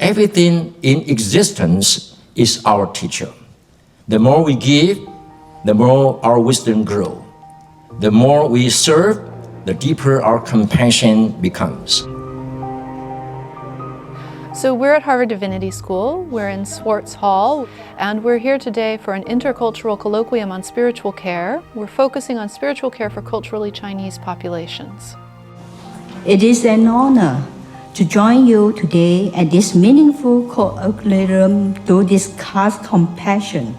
Everything in existence is our teacher. The more we give, the more our wisdom grows. The more we serve, the deeper our compassion becomes. So we're at Harvard Divinity School, we're in Swartz Hall, and we're here today for an intercultural colloquium on spiritual care. We're focusing on spiritual care for culturally Chinese populations. It is an honor to join you today at this meaningful colloquium to discuss compassion,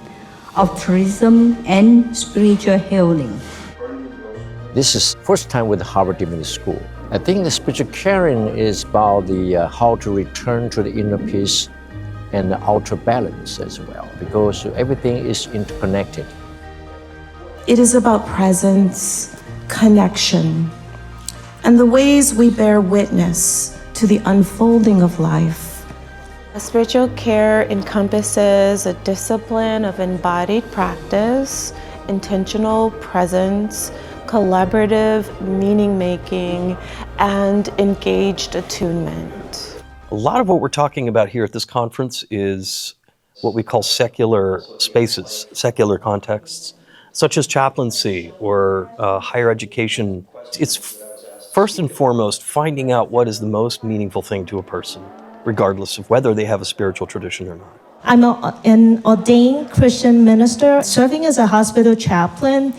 altruism, and spiritual healing. This is first time with Harvard Divinity School. I think the spiritual caring is about the how to return to the inner peace and the outer balance as well, because everything is interconnected. It is about presence, connection, and the ways we bear witness to the unfolding of life. Spiritual care encompasses a discipline of embodied practice, intentional presence, collaborative meaning-making, and engaged attunement. A lot of what we're talking about here at this conference is what we call secular spaces, secular contexts, such as chaplaincy or higher education. It's first and foremost finding out what is the most meaningful thing to a person, regardless of whether they have a spiritual tradition or not. I'm an ordained Christian minister serving as a hospital chaplain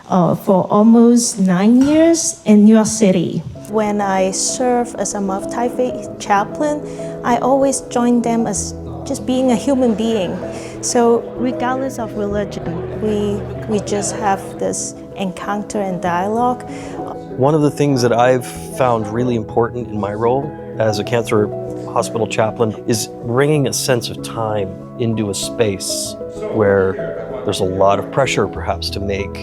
for almost 9 years in New York City. When I serve as a multi-faith chaplain, I always join them as just being a human being. So regardless of religion, we just have this encounter and dialogue. One of the things that I've found really important in my role as a cancer hospital chaplain is bringing a sense of time into a space where there's a lot of pressure perhaps to make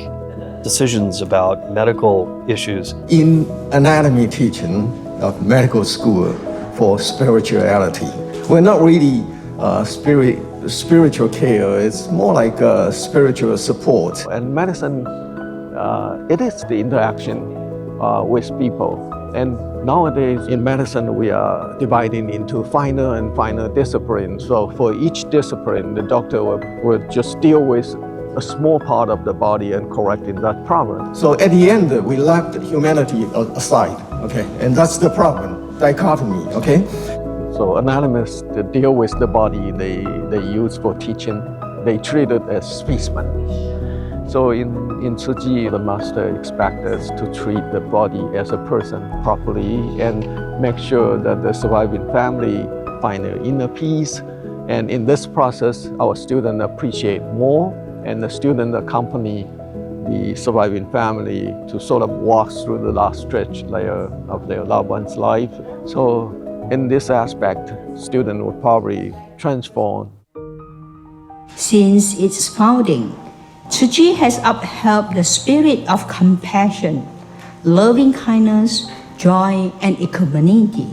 decisions about medical issues. In anatomy teaching of medical school for spirituality, we're not really spiritual care, it's more like spiritual support. And medicine, it is the interaction with people. And nowadays in medicine, we are dividing into finer and finer disciplines. So for each discipline, the doctor will just deal with a small part of the body and correcting that problem. So at the end, we left humanity aside, okay? And that's the problem, dichotomy, okay? So anatomists, to deal with the body they use for teaching, they treat it as specimen. So in Tzu Chi, the master expects us to treat the body as a person properly and make sure that the surviving family find their inner peace. And in this process, our students appreciate more, and the student accompany the surviving family to sort of walk through the last stretch layer of their loved one's life. So in this aspect, students will probably transform. Since its founding, Tzu Chi has upheld the spirit of compassion, loving kindness, joy, and equanimity,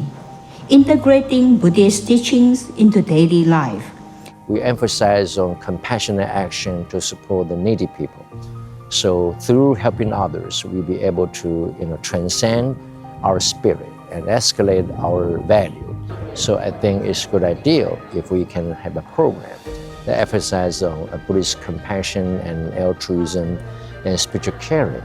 integrating Buddhist teachings into daily life. We emphasize on compassionate action to support the needy people. So through helping others, we'll be able to transcend our spirit and escalate our value. So I think it's a good idea if we can have a program that emphasizes on Buddhist compassion and altruism and spiritual caring.